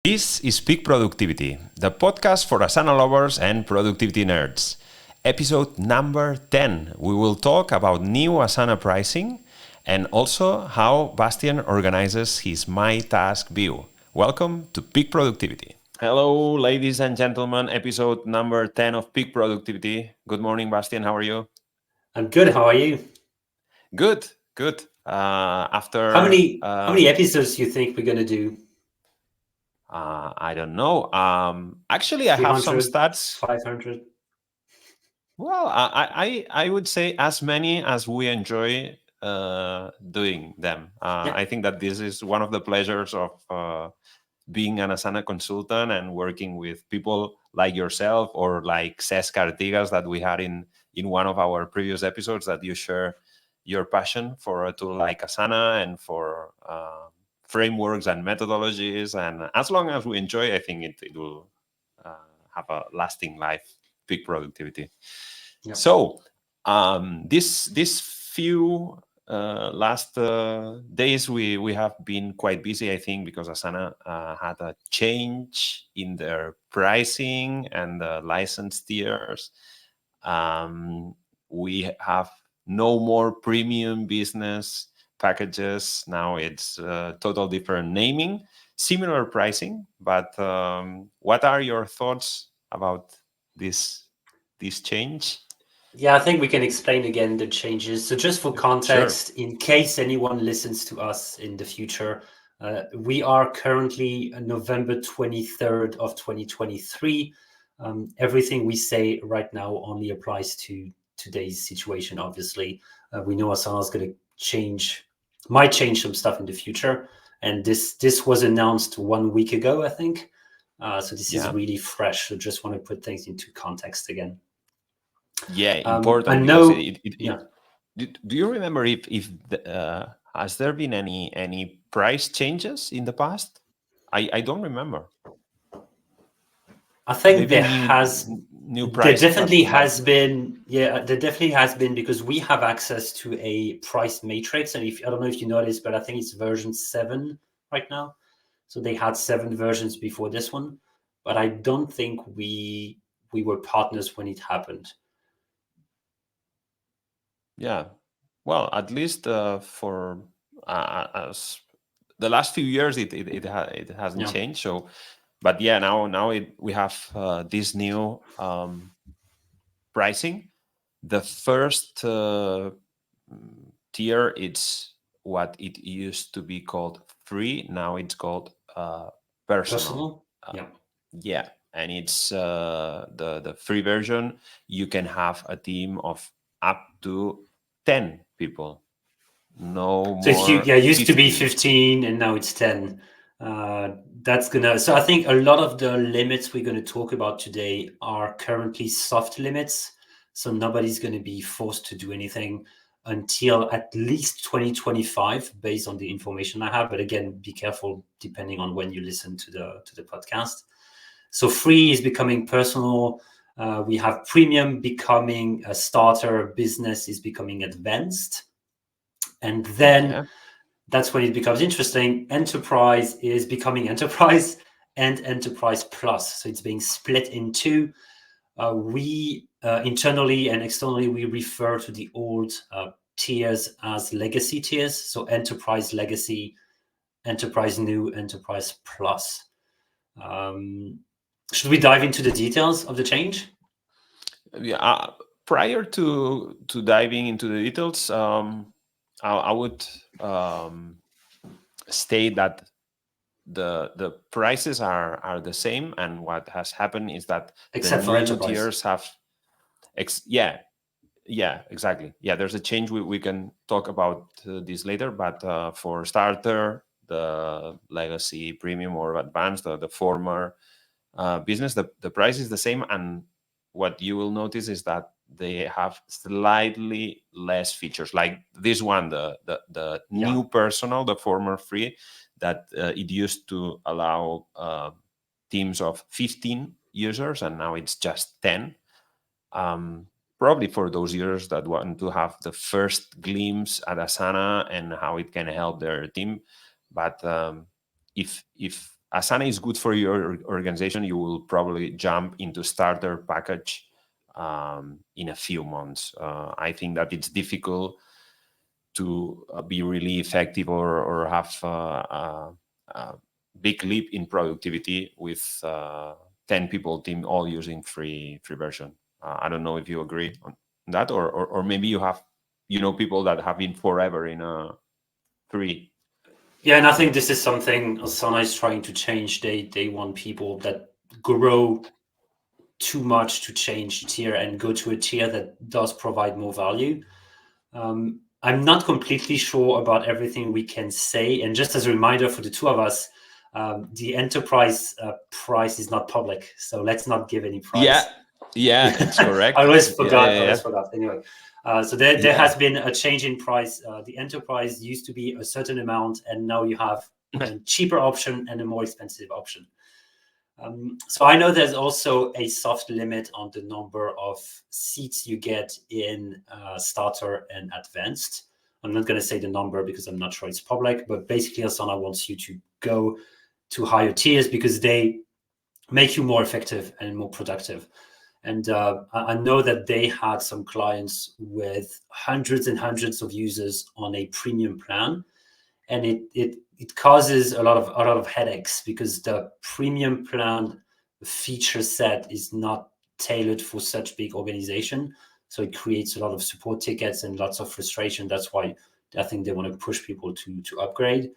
This is Peak Productivity, the podcast for Asana lovers and productivity nerds. Episode number 10. We will talk about new Asana pricing and also how Bastien organizes his My Task view. Welcome to Peak Productivity. Hello, ladies and gentlemen. Episode number 10 of Peak Productivity. Good morning, Bastien. How are you? I'm good. How are you? Good. How many episodes do you think we're gonna do? I don't know. Actually, I have some 300, stats. 500? Well, I would say as many as we enjoy doing them. Yeah. I think that this is one of the pleasures of being an Asana consultant and working with people like yourself or like Cesc Artigas that we had in one of our previous episodes, that you share your passion for a tool like Asana and for frameworks and methodologies. And as long as we enjoy, I think it will have a lasting life, peak productivity. Yep. So this few last days we have been quite busy, I think, because Asana had a change in their pricing and the license tiers. We have no more premium business packages. Now it's total different naming, similar pricing. But what are your thoughts about this change? Yeah, I think we can explain again the changes. So just for Sure. context, in case anyone listens to us in the future, we are currently November 23rd of 2023. Everything we say right now only applies to today's situation, obviously. We know Asana is going to might change some stuff in the future. And this was announced 1 week ago, I think. So this is Yeah. really fresh. So just want to put things into context again. Yeah, I important because know, yeah. do you remember if has there been any price changes in the past? I don't remember. I think Maybe new there prices, but definitely like, has been, yeah, there definitely has been, because we have access to a price matrix. And if I don't know if you noticed, but I think it's version 7 right now. So they had 7 versions before this one, but I don't think we were partners when it happened. yeah. Well, at least for as the last few years, it hasn't Yeah. changed. So, but yeah, now we have this new pricing. The first tier, it's what it used to be called free. Now it's called personal. Personal. Yeah. Yeah, and it's the free version. You can have a team of up to 10 people, no So more it used to be 15. 15 and now it's 10. So I think a lot of the limits we're going to talk about today are currently soft limits. So nobody's going to be forced to do anything until at least 2025, based on the information I have. But again, be careful depending on when you listen to the podcast. So free is becoming personal. We have premium becoming a starter. Business is becoming advanced. And then Yeah. that's when it becomes interesting. Enterprise is becoming enterprise and enterprise plus. So it's being split in two. We internally and externally, we refer to the old tiers as legacy tiers. So enterprise legacy, enterprise new, enterprise plus. Should we dive into the details of the change? Yeah. Prior to diving into the details, I would state that the prices are the same, and what has happened is that the Except for new enterprise. tiers have yeah, exactly. Yeah, there's a change. We can talk about this later, but for starter, the legacy, premium, or advanced, the former business, the price is the same. And what you will notice is that they have slightly less features. Like this one, the Yeah. new personal, the former free, that it used to allow teams of 15 users, and now it's just 10. um, Probably for those users that want to have the first glimpse at Asana and how it can help their team. But if Asana is good for your organization, you will probably jump into starter package in a few months. I think that it's difficult to be really effective or have a big leap in productivity with 10 people team all using free version. I don't know if you agree on that, or maybe you have people that have been forever in a free. Yeah, and I think this is something Asana is trying to change. They want people that grow too much to change tier and go to a tier that does provide more value. I'm not completely sure about everything we can say. And just as a reminder for the two of us, the enterprise price is not public, so let's not give any price. Yeah, it's correct. I always forgot. I Yeah. always forgot. Anyway, so there Yeah. has been a change in price. The enterprise used to be a certain amount, and now you have a cheaper option and a more expensive option. So I know there's also a soft limit on the number of seats you get in starter and advanced. I'm not going to say the number because I'm not sure it's public, but basically Asana wants you to go to higher tiers because they make you more effective and more productive. And I know that they had some clients with hundreds and hundreds of users on a premium plan, and it causes a lot of headaches because the premium plan feature set is not tailored for such big organization. So it creates a lot of support tickets and lots of frustration. That's why I think they want to push people to upgrade.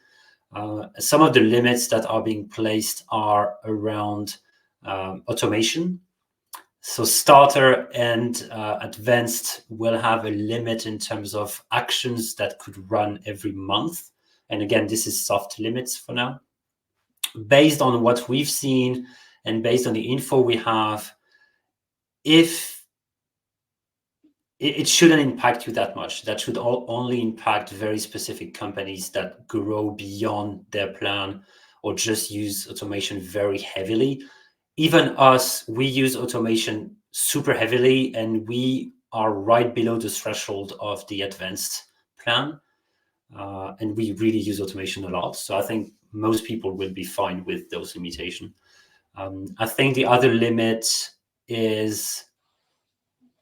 Some of the limits that are being placed are around automation. So starter and advanced will have a limit in terms of actions that could run every month. And again, this is soft limits for now. Based on what we've seen and based on the info we have, if it shouldn't impact you that much, that should only impact very specific companies that grow beyond their plan or just use automation very heavily. Even us, we use automation super heavily, and we are right below the threshold of the advanced plan. And we really use automation a lot. So I think most people will be fine with those limitations. I think the other limit is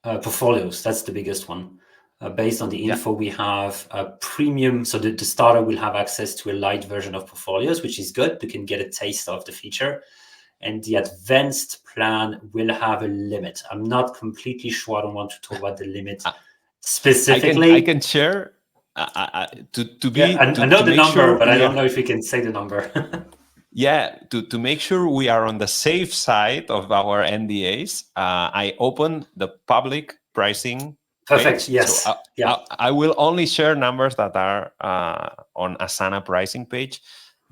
portfolios. That's the biggest one. Based on the info we have, premium, so the starter will have access to a light version of portfolios, which is good. They can get a taste of the feature. And the advanced plan will have a limit. I'm not completely sure. I don't want to talk about the limit specifically. I can share to be. Yeah, I know to the make number, sure but I don't know if we can say the number. Yeah, to make sure we are on the safe side of our NDAs, I open the public pricing Perfect. page. Yes. So I will only share numbers that are on Asana pricing page.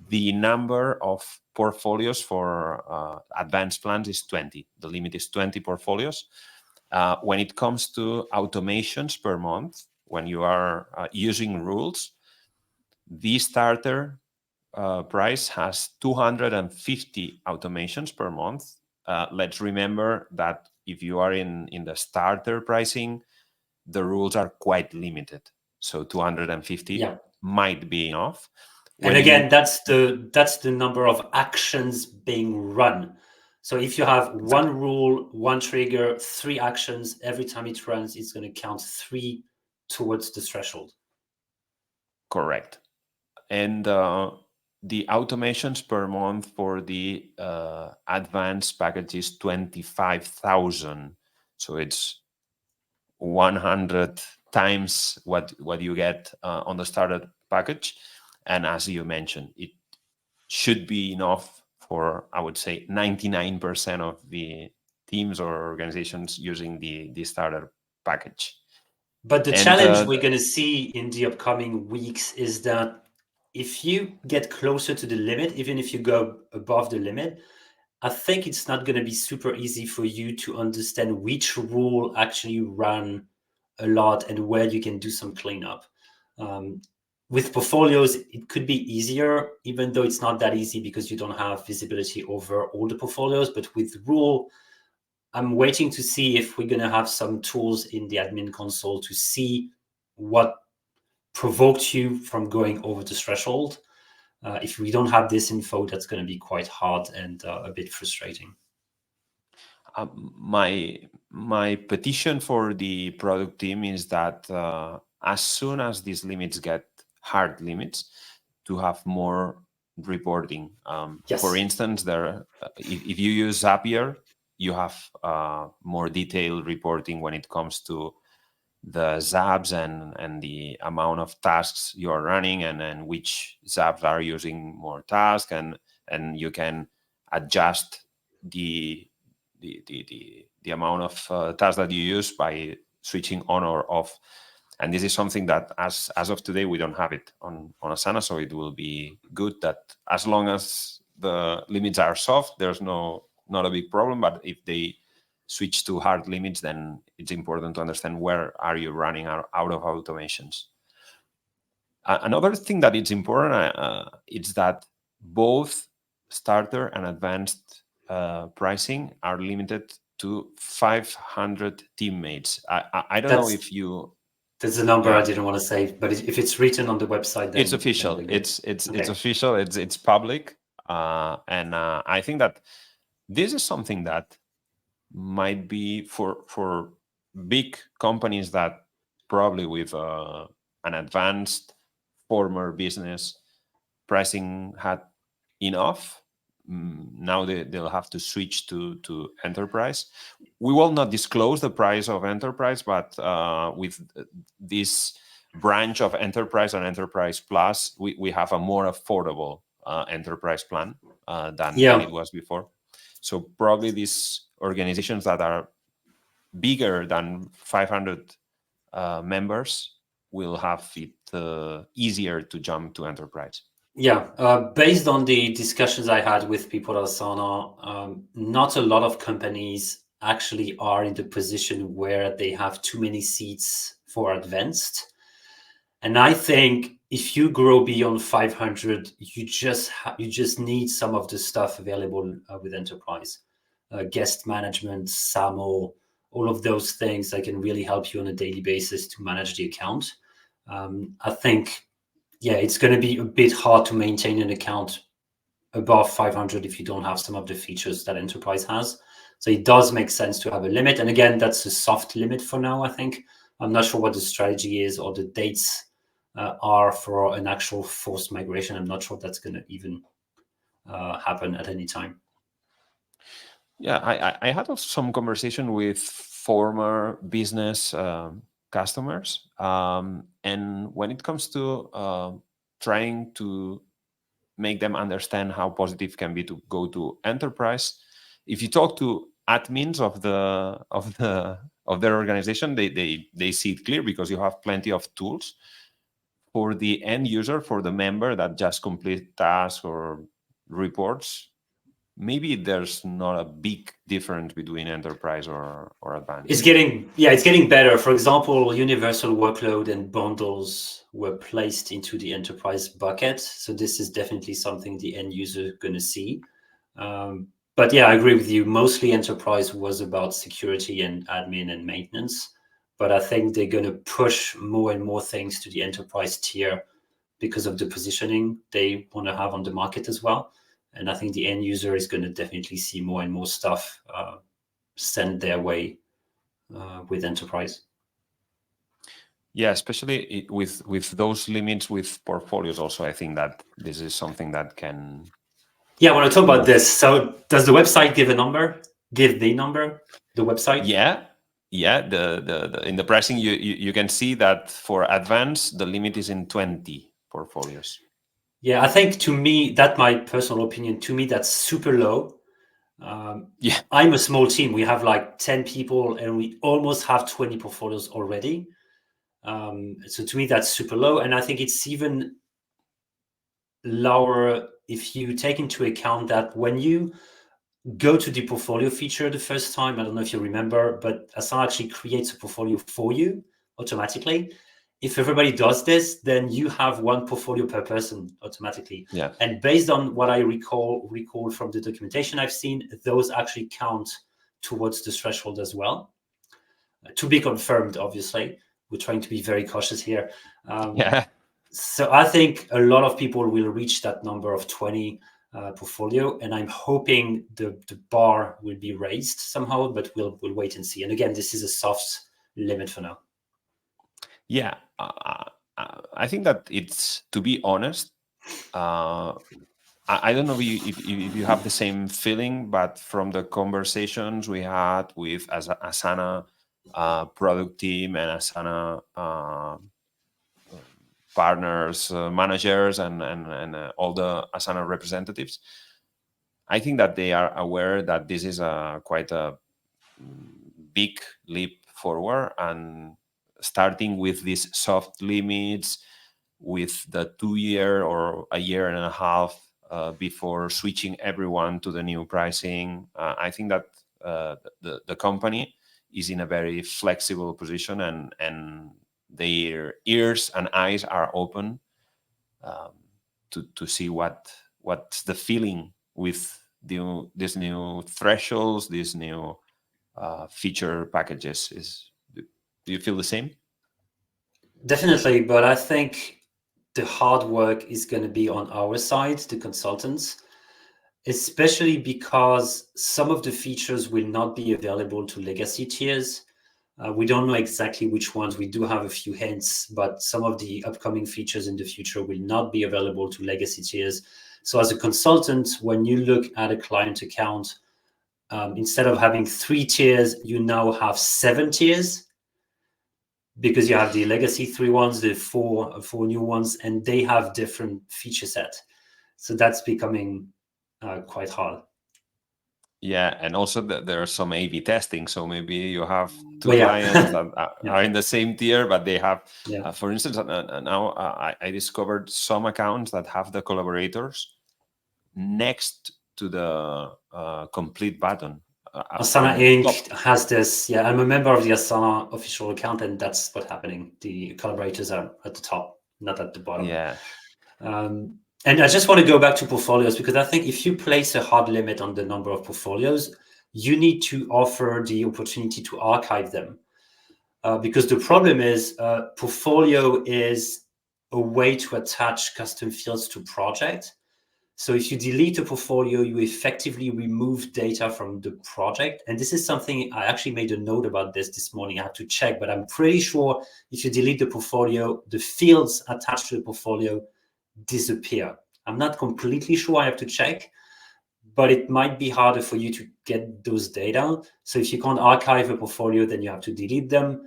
The number of portfolios for advanced plans is 20. The limit is 20 portfolios. When it comes to automations per month, when you are using rules, the starter price has 250 automations per month. Let's remember that if you are in the starter pricing, the rules are quite limited. So 250 might be enough. And again, that's the number of actions being run. So if you have one rule, one trigger, 3 actions, every time it runs, it's going to count 3 towards the threshold. Correct. And the automations per month for the advanced package is 25,000. So it's 100 times what you get on the starter package. And as you mentioned, it should be enough for, I would say, 99% of the teams or organizations using the starter package. But the challenge we're going to see in the upcoming weeks is that if you get closer to the limit, even if you go above the limit, I think it's not going to be super easy for you to understand which rule actually ran a lot and where you can do some cleanup. With portfolios, it could be easier, even though it's not that easy because you don't have visibility over all the portfolios. But with rule, I'm waiting to see if we're going to have some tools in the admin console to see what provoked you from going over the threshold. If we don't have this info, that's going to be quite hard and a bit frustrating. My petition for the product team is that as soon as these limits get hard limits, to have more reporting. Yes. For instance, if you use Zapier, you have more detailed reporting when it comes to the zabs and the amount of tasks you are running, and which zabs are using more tasks, and you can adjust the amount of tasks that you use by switching on or off. And this is something that as of today we don't have it on Asana, so it will be good that as long as the limits are soft, there's not a big problem. But if they switch to hard limits, then it's important to understand where are you running out of automations. Another thing that is important is that both starter and advanced pricing are limited to 500 teammates. I don't know if you. That's a number Yeah. I didn't want to say, but if it's written on the website, then It's official. then It's okay. official. It's public, and I think that this is something that might be for big companies that probably with an advanced former business pricing had enough. Now they'll have to switch to enterprise. We will not disclose the price of enterprise, but with this branch of enterprise and enterprise plus, we have a more affordable enterprise plan than it was before. So probably these organizations that are bigger than 500 members will have it easier to jump to enterprise. Yeah, based on the discussions I had with people at Asana, not a lot of companies actually are in the position where they have too many seats for advanced. And I think if you grow beyond 500, you just need some of the stuff available with enterprise, guest management, SAML, all of those things that can really help you on a daily basis to manage the account. I think, yeah, it's going to be a bit hard to maintain an account above 500 if you don't have some of the features that enterprise has. So it does make sense to have a limit. And again, that's a soft limit for now, I think. I'm not sure what the strategy is or the dates are for an actual forced migration. I'm not sure that's going to even happen at any time. Yeah, I had some conversation with former business customers, and when it comes to trying to make them understand how positive can be to go to enterprise, if you talk to admins of their organization, they see it clear because you have plenty of tools. For the end user, for the member that just complete tasks or reports, maybe there's not a big difference between enterprise or advanced. It's getting better. For example, universal workload and bundles were placed into the enterprise bucket. So this is definitely something the end user is going to see. But yeah, I agree with you. Mostly enterprise was about security and admin and maintenance. But I think they're going to push more and more things to the enterprise tier because of the positioning they want to have on the market as well. And I think the end user is going to definitely see more and more stuff sent their way with enterprise. Yeah, especially with those limits with portfolios. Also, I think that this is something that can. Yeah, when I talk about this, so does the website give a number? Give the number? The website? Yeah. The in the pricing you can see that for advanced the limit is in 20 portfolios. Yeah, I think to me, that's my personal opinion. To me, that's super low. Yeah, I'm a small team. We have like 10 people and we almost have 20 portfolios already. So to me, that's super low. And I think it's even lower if you take into account that when you go to the portfolio feature the first time, I don't know if you remember, but Asana actually creates a portfolio for you automatically. If everybody does this, then you have one portfolio per person automatically. yeah. And based on what I recall from the documentation I've seen, those actually count towards the threshold as well. To be confirmed, obviously. We're trying to be very cautious here. Yeah. So I think a lot of people will reach that number of 20 portfolio, and I'm hoping the bar will be raised somehow, but we'll wait and see. And again, this is a soft limit for now. Yeah, I think that it's, to be honest, I don't know if you have the same feeling, but from the conversations we had with Asana product team and Asana partners, managers, and all the Asana representatives, I think that they are aware that this is a quite a big leap forward, and starting with these soft limits, with the 2 year or a year and a half before switching everyone to the new pricing. I think that the company is in a very flexible position, and their ears and eyes are open um, to see what's the feeling with these new thresholds, these new feature packages. Do you feel the same? Definitely, but I think the hard work is going to be on our side, the consultants, especially because some of the features will not be available to legacy tiers. We don't know exactly which ones. We do have a few hints, but some of the upcoming features in the future will not be available to legacy tiers. So as a consultant, when you look at a client account, instead of having 3 tiers, you now have 7 tiers, because you have the legacy 3 ones, the four new ones, and they have different feature set. So that's becoming quite hard. Yeah, and also there's some A/B testing. So maybe you have two Well, yeah, clients that yeah, are in the same tier, but they have, yeah. for instance, now I discovered some accounts that have the collaborators next to the complete button Asana on top. Inc. has this. Yeah, I'm a member of the Asana official account, and that's what's happening. The collaborators are at the top, not at the bottom. Yeah, And I just want to go back to portfolios, because I think if you place a hard limit on the number of portfolios, you need to offer the opportunity to archive them. Because the problem is, portfolio is a way to attach custom fields to project. So if you delete a portfolio, you effectively remove data from the project. And this is something I actually made a note about this morning. I have to check, but I'm pretty sure if you delete the portfolio, the fields attached to the portfolio disappear. I'm not completely sure. I have to check, but it might be harder for you to get those data. So if you can't archive a portfolio, then you have to delete them.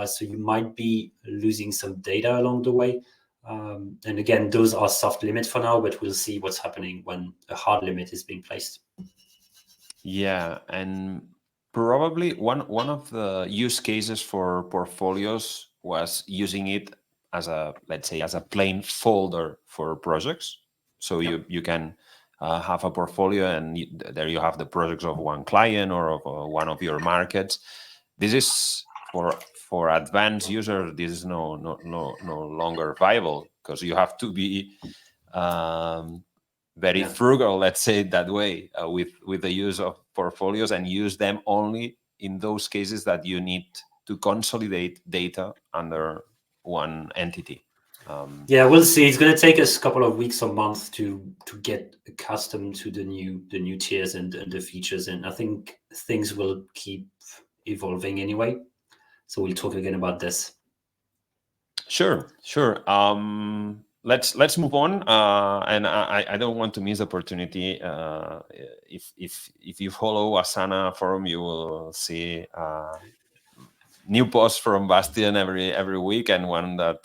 So you might be losing some data along the way. And again, those are soft limits for now, but we'll see what's happening when a hard limit is being placed. yeah, and probably one of the use cases for portfolios was using it as a, let's say, as a plain folder for projects. So Yeah. you can have a portfolio, and there you have the projects of one client or of one of your markets. This is for advanced users. This is no longer viable, because you have to be um, very Yeah. frugal, let's say it that way, with the use of portfolios, and use them only in those cases that you need to consolidate data under one entity. Yeah, we'll see. It's going to take us a couple of weeks or months to get accustomed to the new tiers and the features, and I think things will keep evolving anyway. So we'll talk again about this. Sure. Let's move on. And I don't want to miss the opportunity. If you follow Asana forum, you will see new posts from Bastien every week, and one that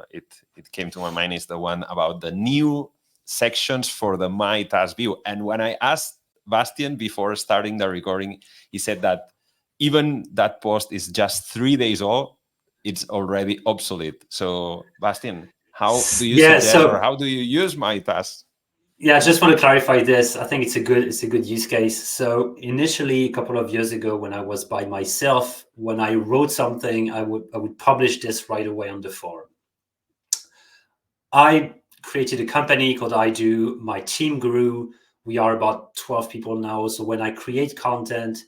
it came to my mind is the one about the new sections for the My Task view. And when I asked Bastien before starting the recording, he said that even that post is just 3 days old, it's already obsolete. So, Bastien, how do you Yeah. suggest, or So how do you use My Task? yeah, I just want to clarify this. I think it's a good use case. So initially, a couple of years ago, when I was by myself, when I wrote something, I would publish this right away on the forum. I created a company called I Do. My team grew. We are about 12 people now. So when I create content,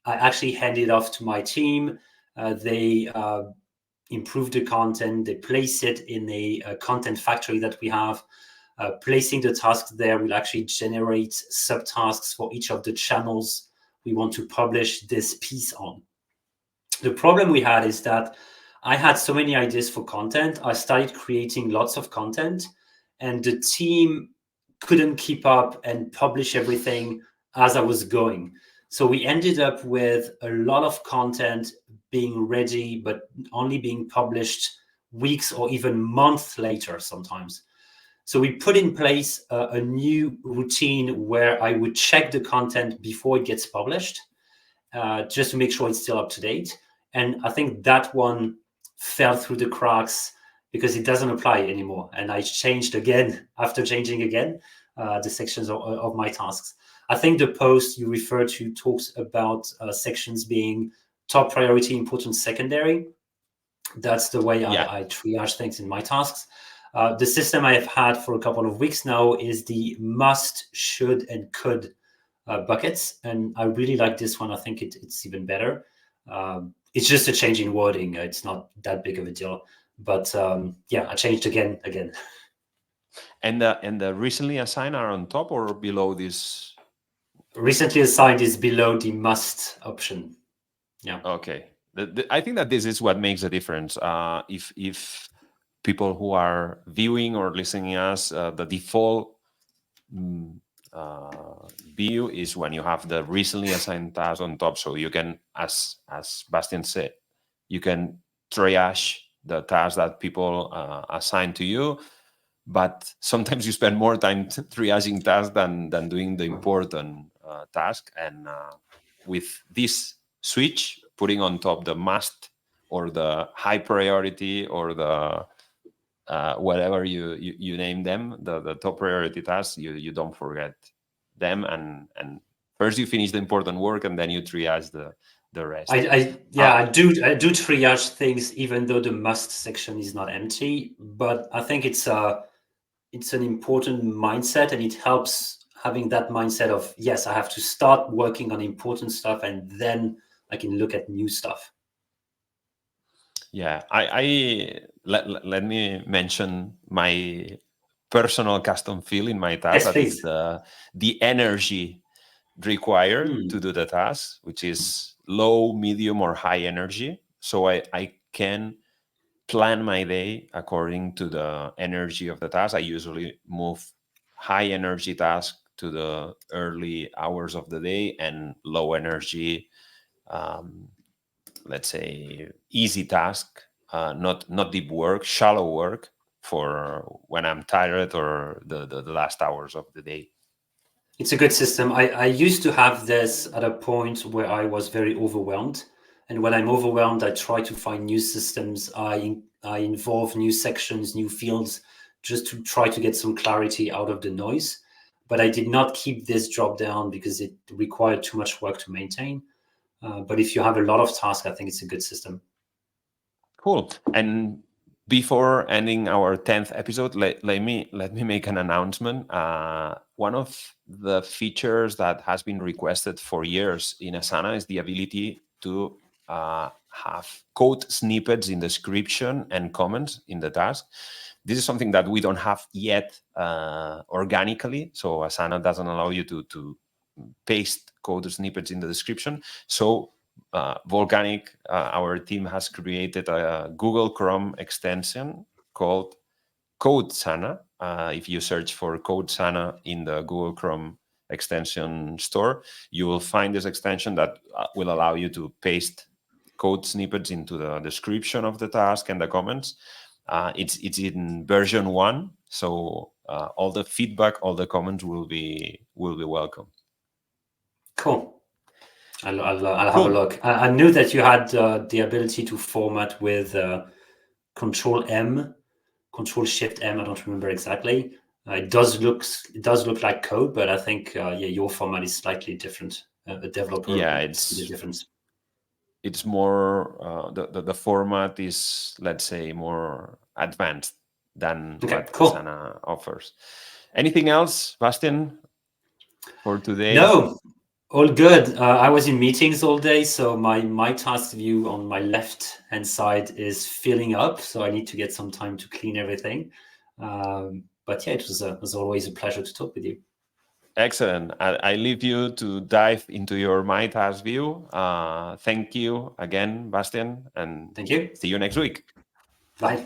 I actually hand it off to my team. They improve the content. They place it in a content factory that we have. Placing the tasks there will actually generate subtasks for each of the channels we want to publish this piece on. The problem we had is that I had so many ideas for content. I started creating lots of content, and the team couldn't keep up and publish everything as I was going. So we ended up with a lot of content being ready, but only being published weeks or even months later sometimes. So we put in place a new routine where I would check the content before it gets published, just to make sure it's still up to date. And I think that one fell through the cracks because it doesn't apply anymore. And I changed again after changing again the sections of my tasks. I think the post you refer to talks about sections being top priority, important, secondary. That's the way Yeah. I triage things in my tasks. The system I have had for a couple of weeks now is the must, should, and could buckets, and I really like this one. I think it's even better. It's just a change in wording. It's not that big of a deal, but yeah, I changed again. And the recently assigned are on top or below this? Recently assigned is below the must option. Yeah. Okay. I think that this is what makes a difference. If people who are viewing or listening us, the default mm, view is when you have the recently assigned task on top, so you can, as Bastien said, you can triage the tasks that people assign to you. But sometimes you spend more time triaging tasks than doing the important task. And with this switch, putting on top the must or the high priority or the whatever you name them, the top priority tasks, you don't forget them, and first you finish the important work and then you triage the rest. I do triage things even though the must section is not empty, but I think it's an important mindset, and it helps having that mindset of, yes, I have to start working on important stuff and then I can look at new stuff. Yeah, I let me mention my personal custom feel in my task. Yes, That is please. the energy required to do the task, which is low, medium, or high energy. So I can plan my day according to the energy of the task. I usually move high energy task to the early hours of the day, and low energy, um, let's say easy task, not deep work, shallow work, for when I'm tired or the last hours of the day. It's a good system. I used to have this at a point where I was very overwhelmed. And when I'm overwhelmed, I try to find new systems. I involve new sections, new fields, just to try to get some clarity out of the noise. But I did not keep this drop down because it required too much work to maintain. But if you have a lot of tasks, I think it's a good system. Cool. And before ending our 10th episode, let me make an announcement. One of the features that has been requested for years in Asana is the ability to have code snippets in description and comments in the task. This is something that we don't have yet organically. So Asana doesn't allow you to paste code snippets in the description. So Volcanic, our team has created a Google Chrome extension called CodeSana. If you search for CodeSana in the Google Chrome extension store, you will find this extension that will allow you to paste code snippets into the description of the task and the comments. It's in version 1, so all the feedback, all the comments will be welcome. Cool. I'll have a Cool. look. I knew that you had the ability to format with Control M, Control Shift M. I don't remember exactly. It does look like code, but I think your format is slightly different. A developer Yeah, would see the difference. it's more the format is, let's say, more advanced than Okay, what cool. Asana offers. Anything else, Bastien, for today? No, All good. I was in meetings all day, so my task view on my left hand side is filling up. So I need to get some time to clean everything. But yeah, it was always a pleasure to talk with you. Excellent. I leave you to dive into your My Task view. Thank you again, Bastien, and Thank you. see you next week. Bye.